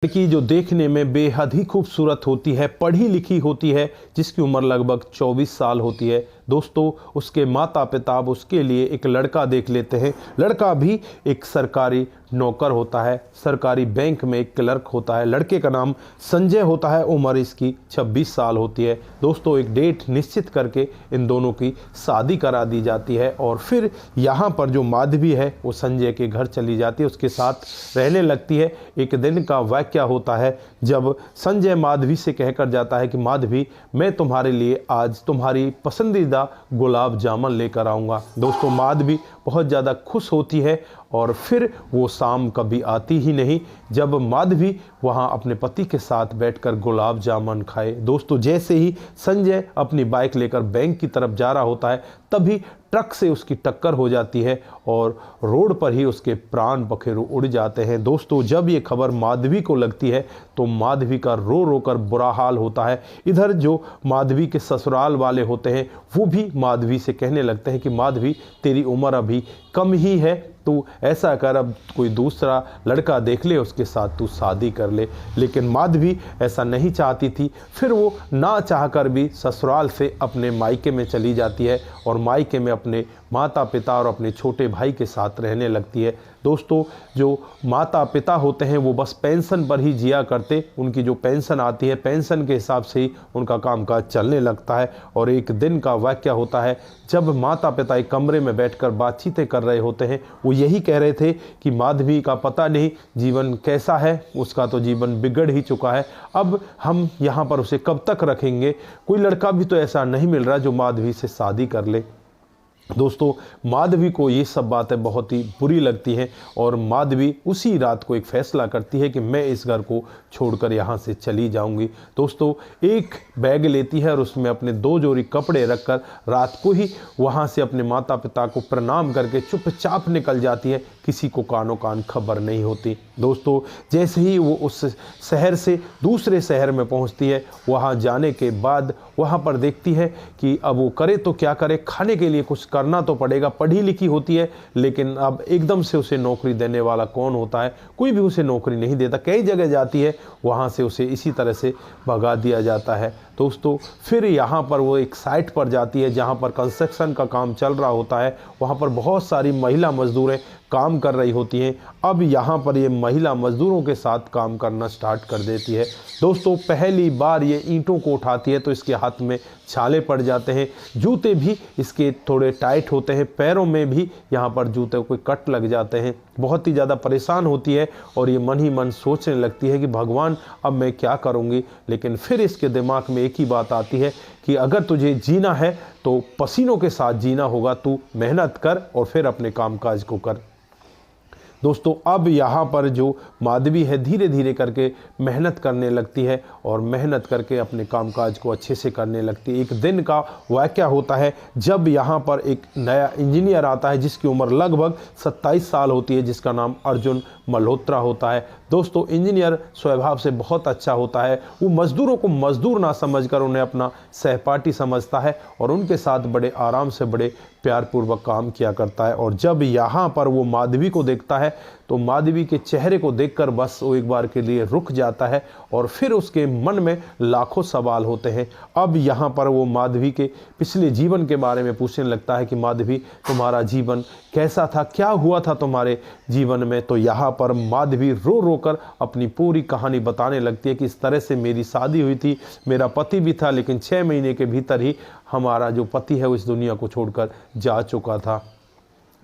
लड़की जो देखने में बेहद ही खूबसूरत होती है, पढ़ी लिखी होती है, जिसकी उम्र लगभग 24 साल होती है। दोस्तों, उसके माता पिता अब उसके लिए एक लड़का देख लेते हैं। लड़का भी एक सरकारी नौकर होता है, सरकारी बैंक में एक क्लर्क होता है। लड़के का नाम संजय होता है, उम्र इसकी 26 साल होती है। दोस्तों, एक डेट निश्चित करके इन दोनों की शादी करा दी जाती है और फिर यहाँ पर जो माधवी है वो संजय के घर चली जाती है, उसके साथ रहने लगती है। एक दिन का वाकया होता है जब संजय माधवी से कहकर जाता है कि माधवी, मैं तुम्हारे लिए आज तुम्हारी पसंदीदा गुलाब जामुन लेकर आऊँगा। दोस्तों, माधवी बहुत ज़्यादा खुश होती है और फिर वो शाम कभी आती ही नहीं जब माधवी वहाँ अपने पति के साथ बैठकर गुलाब जामुन खाए। दोस्तों, जैसे ही संजय अपनी बाइक लेकर बैंक की तरफ जा रहा होता है, तभी ट्रक से उसकी टक्कर हो जाती है और रोड पर ही उसके प्राण पखेरु उड़ जाते हैं। दोस्तों, जब ये खबर माधवी को लगती है तो माधवी का रो रो कर बुरा हाल होता है। इधर जो माधवी के ससुराल वाले होते हैं वो भी माधवी से कहने लगते हैं कि माधवी, तेरी उम्र अभी कम ही है, तू ऐसा कर, अब कोई दूसरा लड़का देख ले, उसके साथ तू शादी कर ले। लेकिन माधवी ऐसा नहीं चाहती थी। फिर वो ना चाहकर भी ससुराल से अपने मायके में चली जाती है और मायके में अपने माता पिता और अपने छोटे भाई के साथ रहने लगती है। दोस्तों, जो माता पिता होते हैं वो बस पेंशन पर ही जिया करते। उनकी जो पेंशन आती है, पेंशन के हिसाब से ही उनका कामकाज चलने लगता है। और एक दिन का वाकया होता है जब माता पिता एक कमरे में बैठकर बातचीतें कर रहे होते हैं। वो यही कह रहे थे कि माधवी का पता नहीं जीवन कैसा है, उसका तो जीवन बिगड़ ही चुका है। अब हम यहाँ पर उसे कब तक रखेंगे? कोई लड़का भी तो ऐसा नहीं मिल रहा जो माधवी से शादी कर ले। दोस्तों, माधवी को ये सब बातें बहुत ही बुरी लगती हैं और माधवी उसी रात को एक फैसला करती है कि मैं इस घर को छोड़कर यहाँ से चली जाऊँगी। दोस्तों, एक बैग लेती है और उसमें अपने 2 जोड़ी कपड़े रखकर रात को ही वहाँ से अपने माता पिता को प्रणाम करके चुपचाप निकल जाती है। किसी को कानो कान खबर नहीं होती। दोस्तों, जैसे ही वो उस शहर से दूसरे शहर में पहुँचती है, वहाँ जाने के बाद वहाँ पर देखती है कि अब वो करे तो क्या करे, खाने के लिए कुछ करना तो पड़ेगा। पढ़ी लिखी होती है लेकिन अब एकदम से उसे नौकरी देने वाला कौन होता है? कोई भी उसे नौकरी नहीं देता। कई जगह जाती है, वहाँ से उसे इसी तरह से भगा दिया जाता है। दोस्तों, फिर यहाँ पर वो एक साइट पर जाती है जहाँ पर कंस्ट्रक्शन का काम चल रहा होता है। वहाँ पर बहुत सारी महिला मजदूरें काम कर रही होती हैं। अब यहाँ पर ये महिला मजदूरों के साथ काम करना स्टार्ट कर देती है। दोस्तों, पहली बार ये ईंटों को उठाती है तो इसके हाथ में छाले पड़ जाते हैं। जूते भी इसके थोड़े टाइट होते हैं, पैरों में भी यहाँ पर जूते कोई कट लग जाते हैं। बहुत ही ज़्यादा परेशान होती है और ये मन ही मन सोचने लगती है कि भगवान, अब मैं क्या करूँगी। लेकिन फिर इसके दिमाग में एक ही बात आती है कि अगर तुझे जीना है तो पसीनों के साथ जीना होगा। तू मेहनत कर और फिर अपने कामकाज को कर। दोस्तों, अब यहाँ पर जो माधवी है धीरे धीरे करके मेहनत करने लगती है और मेहनत करके अपने कामकाज को अच्छे से करने लगती है। एक दिन का वाकया होता है जब यहाँ पर एक नया इंजीनियर आता है जिसकी उम्र लगभग 27 साल होती है, जिसका नाम अर्जुन मल्होत्रा होता है। दोस्तों, इंजीनियर स्वभाव से बहुत अच्छा होता है। वो मजदूरों को मजदूर ना समझकर उन्हें अपना सहपाठी समझता है और उनके साथ बड़े आराम से, बड़े प्यारपूर्वक काम किया करता है। और जब यहाँ पर वो माधवी को देखता है तो माधवी के चेहरे को देखकर बस वो एक बार के लिए रुक जाता है और फिर उसके मन में लाखों सवाल होते हैं। अब यहाँ पर वो माधवी के पिछले जीवन के बारे में पूछने लगता है कि माधवी, तुम्हारा जीवन कैसा था, क्या हुआ था तुम्हारे जीवन में? तो यहाँ पर माधवी रो रो कर अपनी पूरी कहानी बताने लगती है कि इस तरह से मेरी शादी हुई थी, मेरा पति भी था, लेकिन 6 महीने के भीतर ही हमारा जो पति है वो इस दुनिया को छोड़कर जा चुका था।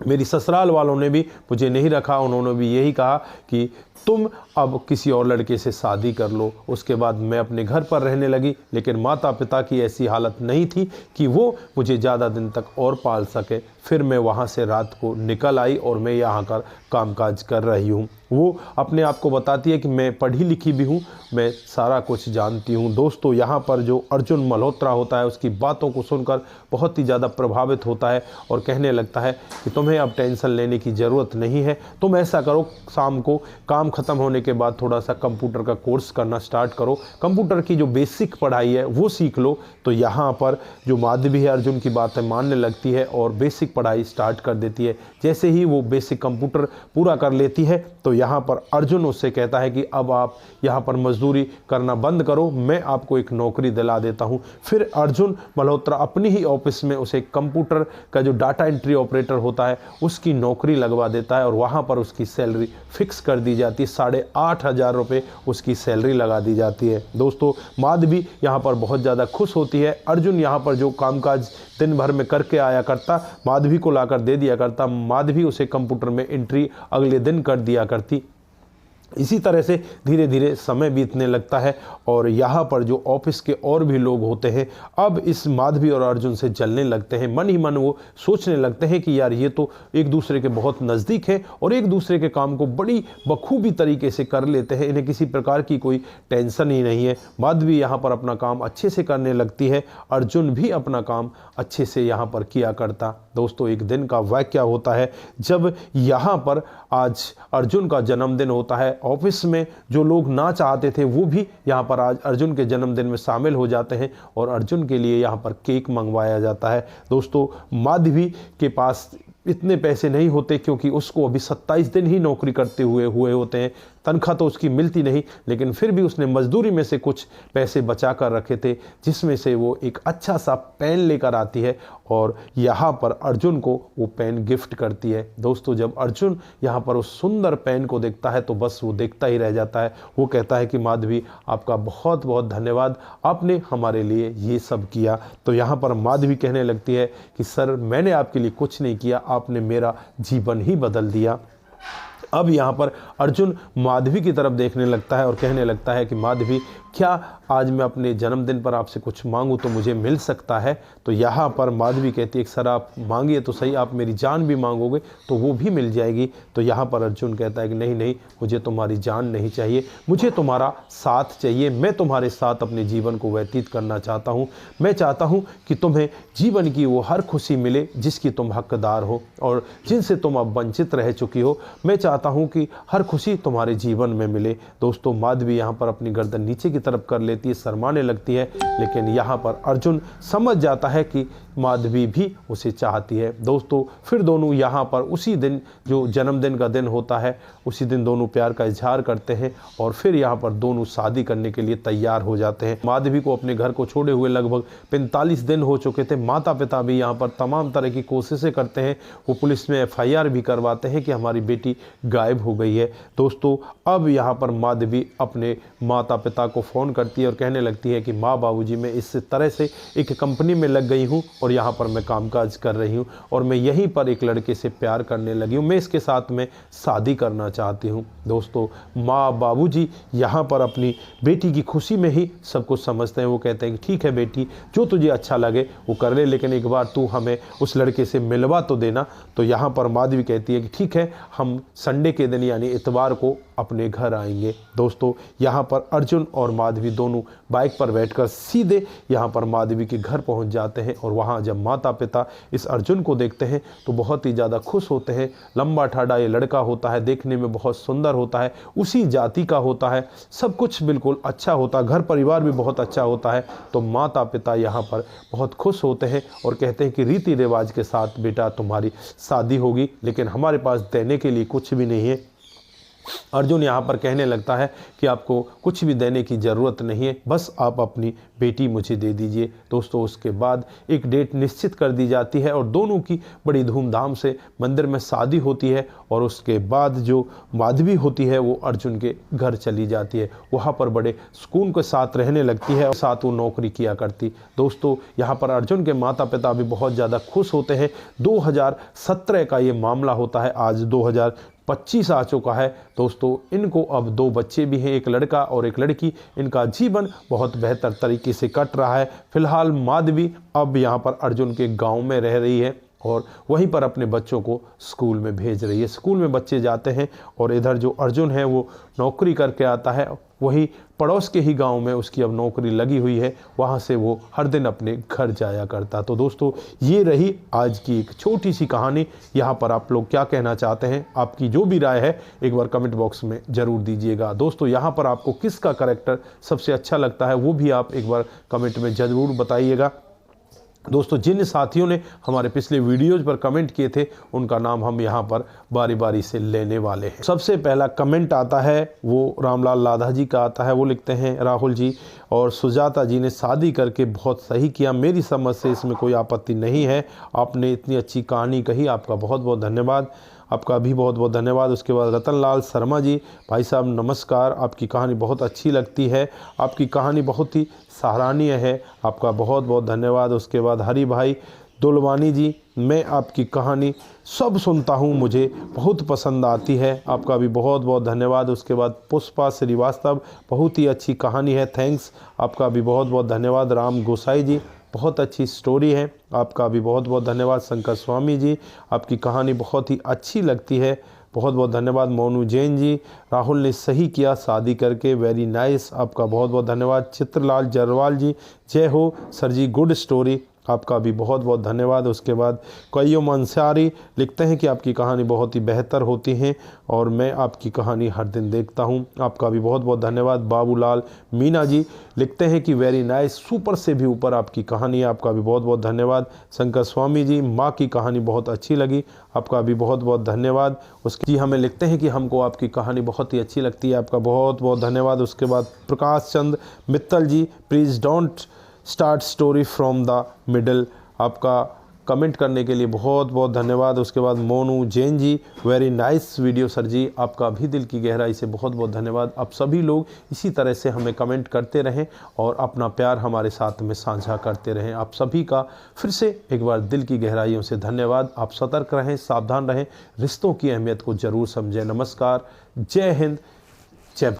मेरी ससुराल वालों ने भी मुझे नहीं रखा, उन्होंने भी यही कहा कि तुम अब किसी और लड़के से शादी कर लो। उसके बाद मैं अपने घर पर रहने लगी, लेकिन माता पिता की ऐसी हालत नहीं थी कि वो मुझे ज़्यादा दिन तक और पाल सके। फिर मैं वहाँ से रात को निकल आई और मैं यहाँ कर कामकाज कर रही हूँ। वो अपने आप को बताती है कि मैं पढ़ी लिखी भी हूँ, मैं सारा कुछ जानती हूँ। दोस्तों, यहाँ पर जो अर्जुन मल्होत्रा होता है उसकी बातों को सुनकर बहुत ही ज़्यादा प्रभावित होता है और कहने लगता है कि तुम्हें अब टेंशन लेने की ज़रूरत नहीं है। तुम ऐसा करो, शाम को काम ख़त्म होने के बाद थोड़ा सा कंप्यूटर का कोर्स करना स्टार्ट करो, कंप्यूटर की जो बेसिक पढ़ाई है वो सीख लो। तो यहाँ पर जो माधवी है अर्जुन की बातें मानने लगती है और बेसिक पढ़ाई स्टार्ट कर देती है। जैसे ही वो बेसिक कंप्यूटर पूरा कर लेती है तो यहाँ पर अर्जुन उससे कहता है कि अब आप यहाँ पर मजदूरी करना बंद करो, मैं आपको एक नौकरी दिला देता हूँ। फिर अर्जुन मल्होत्रा अपनी ही ऑफिस में उसे कंप्यूटर का जो डाटा एंट्री ऑपरेटर होता है उसकी नौकरी लगवा देता है और वहाँ पर उसकी सैलरी फिक्स कर दी जाती है। 8,500 रुपये उसकी सैलरी लगा दी जाती है। दोस्तों माधवी यहाँ पर बहुत ज़्यादा खुश होती है। अर्जुन यहाँ पर जो कामकाज दिन भर में करके आया करता, माधवी को लाकर दे दिया करता, माधवी उसे कंप्यूटर में एंट्री अगले दिन कर दिया करती। इसी तरह से धीरे धीरे समय बीतने लगता है और यहाँ पर जो ऑफिस के और भी लोग होते हैं अब इस माधवी और अर्जुन से जलने लगते हैं। मन ही मन वो सोचने लगते हैं कि यार ये तो एक दूसरे के बहुत नज़दीक है और एक दूसरे के काम को बड़ी बखूबी तरीके से कर लेते हैं, इन्हें किसी प्रकार की कोई टेंशन ही नहीं है। माधवी यहाँ पर अपना काम अच्छे से करने लगती है, अर्जुन भी अपना काम अच्छे से यहाँ पर किया करता। दोस्तों एक दिन का वाक़या होता है जब यहाँ पर आज अर्जुन का जन्मदिन होता है। ऑफिस में जो लोग ना चाहते थे वो भी यहाँ पर आज अर्जुन के जन्मदिन में शामिल हो जाते हैं और अर्जुन के लिए यहाँ पर केक मंगवाया जाता है। दोस्तों माधवी के पास इतने पैसे नहीं होते क्योंकि उसको अभी 27 दिन ही नौकरी करते हुए होते हैं, तनख्वाह तो उसकी मिलती नहीं, लेकिन फिर भी उसने मजदूरी में से कुछ पैसे बचा कर रखे थे जिसमें से वो एक अच्छा सा पेन लेकर आती है और यहाँ पर अर्जुन को वो पेन गिफ्ट करती है। दोस्तों जब अर्जुन यहाँ पर उस सुंदर पेन को देखता है तो बस वो देखता ही रह जाता है। वो कहता है कि माधवी आपका बहुत बहुत धन्यवाद, आपने हमारे लिए ये सब किया। तो यहाँ पर माधवी कहने लगती है कि सर मैंने आपके लिए कुछ नहीं किया, आपने मेरा जीवन ही बदल दिया। अब यहाँ पर अर्जुन माधवी की तरफ देखने लगता है और कहने लगता है कि माधवी क्या आज मैं अपने जन्मदिन पर आपसे कुछ मांगूं तो मुझे मिल सकता है? तो यहाँ पर माधवी कहती है कि सर आप मांगिए तो सही, आप मेरी जान भी मांगोगे तो वो भी मिल जाएगी। तो यहाँ पर अर्जुन कहता है कि नहीं नहीं, मुझे तुम्हारी जान नहीं चाहिए, मुझे तुम्हारा साथ चाहिए, मैं तुम्हारे साथ अपने जीवन को व्यतीत करना चाहता हूँ। मैं चाहता हूँ कि तुम्हें जीवन की वो हर खुशी मिले जिसकी तुम हकदार हो और जिनसे तुम अब वंचित रह चुकी हो। मैं चाहता हूँ कि हर खुशी तुम्हारे जीवन में मिले। दोस्तों माधवी यहाँ पर अपनी गर्दन नीचे की तरफ कर लेती है, शर्माने लगती है, लेकिन यहाँ पर अर्जुन समझ जाता है कि माधवी भी उसे चाहती है। दोस्तों फिर दोनों यहाँ पर उसी दिन जो जन्मदिन का दिन होता है उसी दिन दोनों प्यार का इजहार करते हैं और फिर यहाँ पर दोनों शादी करने के लिए तैयार हो जाते हैं। माधवी को अपने घर को छोड़े हुए लगभग 45 दिन हो चुके थे। माता पिता भी यहाँ पर तमाम तरह की कोशिशें करते हैं, वो पुलिस में FIR भी करवाते हैं कि हमारी बेटी गायब हो गई है। दोस्तों अब यहाँ पर माधवी अपने माता पिता को फ़ोन करती है और कहने लगती है कि माँ बाबूजी मैं इस तरह से एक कंपनी में लग गई हूँ और यहाँ पर मैं कामकाज कर रही हूँ और मैं यहीं पर एक लड़के से प्यार करने लगी हूँ, मैं इसके साथ में शादी करना चाहती हूँ। दोस्तों माँ बाबूजी यहाँ पर अपनी बेटी की खुशी में ही सब कुछ समझते हैं। वो कहते हैं कि ठीक है बेटी, जो तुझे अच्छा लगे वो कर ले, लेकिन एक बार तू हमें उस लड़के से मिलवा तो देना। तो यहाँ पर माधवी कहती है कि ठीक है, हम संडे के दिन यानी इतवार को अपने घर आएंगे। दोस्तों यहाँ पर अर्जुन और माधवी दोनों बाइक पर बैठकर सीधे यहाँ पर माधवी के घर पहुँच जाते हैं और वहाँ जब माता पिता इस अर्जुन को देखते हैं तो बहुत ही ज़्यादा खुश होते हैं। लंबा ठाडा ये लड़का होता है, देखने में बहुत सुंदर होता है, उसी जाति का होता है, सब कुछ बिल्कुल अच्छा होता है, घर परिवार भी बहुत अच्छा होता है। तो माता पिता यहाँ पर बहुत खुश होते हैं और कहते हैं कि रीति रिवाज के साथ बेटा तुम्हारी शादी होगी, लेकिन हमारे पास देने के लिए कुछ भी नहीं है। अर्जुन यहाँ पर कहने लगता है कि आपको कुछ भी देने की ज़रूरत नहीं है, बस आप अपनी बेटी मुझे दे दीजिए। दोस्तों उसके बाद एक डेट निश्चित कर दी जाती है और दोनों की बड़ी धूमधाम से मंदिर में शादी होती है और उसके बाद जो माधवी होती है वो अर्जुन के घर चली जाती है। वहाँ पर बड़े सुकून के साथ रहने लगती है और साथ वो नौकरी किया करती। दोस्तों यहाँ पर अर्जुन के माता पिता भी बहुत ज़्यादा खुश होते हैं। 2017 का ये मामला होता है, आज 2025 आ चुका है। दोस्तों इनको अब 2 बच्चे भी हैं, एक लड़का और एक लड़की। इनका जीवन बहुत बेहतर तरीके से कट रहा है। फिलहाल माधवी अब यहाँ पर अर्जुन के गांव में रह रही है और वहीं पर अपने बच्चों को स्कूल में भेज रही है। स्कूल में बच्चे जाते हैं और इधर जो अर्जुन है वो नौकरी करके आता है, वही पड़ोस के ही गांव में उसकी अब नौकरी लगी हुई है, वहां से वो हर दिन अपने घर जाया करता। तो दोस्तों ये रही आज की एक छोटी सी कहानी। यहाँ पर आप लोग क्या कहना चाहते हैं, आपकी जो भी राय है एक बार कमेंट बॉक्स में ज़रूर दीजिएगा। दोस्तों यहाँ पर आपको किसका कैरेक्टर सबसे अच्छा लगता है वो भी आप एक बार कमेंट में ज़रूर बताइएगा। दोस्तों जिन साथियों ने हमारे पिछले वीडियोज पर कमेंट किए थे उनका नाम हम यहाँ पर बारी बारी से लेने वाले हैं। सबसे पहला कमेंट आता है वो रामलाल लाधा जी का आता है। वो लिखते हैं, राहुल जी और सुजाता जी ने शादी करके बहुत सही किया, मेरी समझ से इसमें कोई आपत्ति नहीं है। आपने इतनी अच्छी कहानी कही, आपका बहुत बहुत धन्यवाद। आपका भी बहुत बहुत धन्यवाद। उसके बाद रतनलाल शर्मा जी, भाई साहब नमस्कार, आपकी कहानी बहुत अच्छी लगती है, आपकी कहानी बहुत ही सराहनीय है, आपका बहुत बहुत धन्यवाद। उसके बाद हरि भाई दुलवानी जी, मैं आपकी कहानी सब सुनता हूँ, मुझे बहुत पसंद आती है, आपका भी बहुत बहुत धन्यवाद। उसके बाद पुष्पा श्रीवास्तव, बहुत ही अच्छी कहानी है, थैंक्स, आपका भी बहुत बहुत धन्यवाद। राम गोसाई जी, बहुत अच्छी स्टोरी है, आपका भी बहुत बहुत धन्यवाद। शंकर स्वामी जी, आपकी कहानी बहुत ही अच्छी लगती है, बहुत बहुत धन्यवाद। मोनू जैन जी, राहुल ने सही किया शादी करके, वेरी नाइस, आपका बहुत बहुत धन्यवाद। चित्रलाल जरवाल जी, जय हो सर जी, गुड स्टोरी, आपका भी बहुत बहुत धन्यवाद। उसके बाद कईयोम अंसारी लिखते हैं कि आपकी कहानी बहुत ही बेहतर होती हैं और मैं आपकी कहानी हर दिन देखता हूं, आपका भी बहुत बहुत धन्यवाद। बाबूलाल मीना जी लिखते हैं कि वेरी नाइस, सुपर से भी ऊपर आपकी कहानी है, आपका भी बहुत बहुत धन्यवाद। शंकर स्वामी जी, माँ की कहानी बहुत अच्छी लगी, आपका भी बहुत बहुत धन्यवाद। उसकी जी हमें लिखते हैं कि हमको आपकी कहानी बहुत ही अच्छी लगती है, आपका बहुत बहुत धन्यवाद। उसके बाद Prakash Chand Mittal ji, please don't start story from the middle, आपका कमेंट करने के लिए बहुत बहुत धन्यवाद। उसके बाद Monu Jain ji, very nice video sir ji, आपका भी दिल की गहराई से बहुत बहुत धन्यवाद। आप सभी लोग इसी तरह से हमें कमेंट करते रहें और अपना प्यार हमारे साथ में साझा करते रहें। आप सभी का फिर से एक बार दिल की गहराइयों से धन्यवाद। आप सतर्क रहें, सावधान रहें, रिश्तों की अहमियत को ज़रूर समझें। नमस्कार, जय हिंद,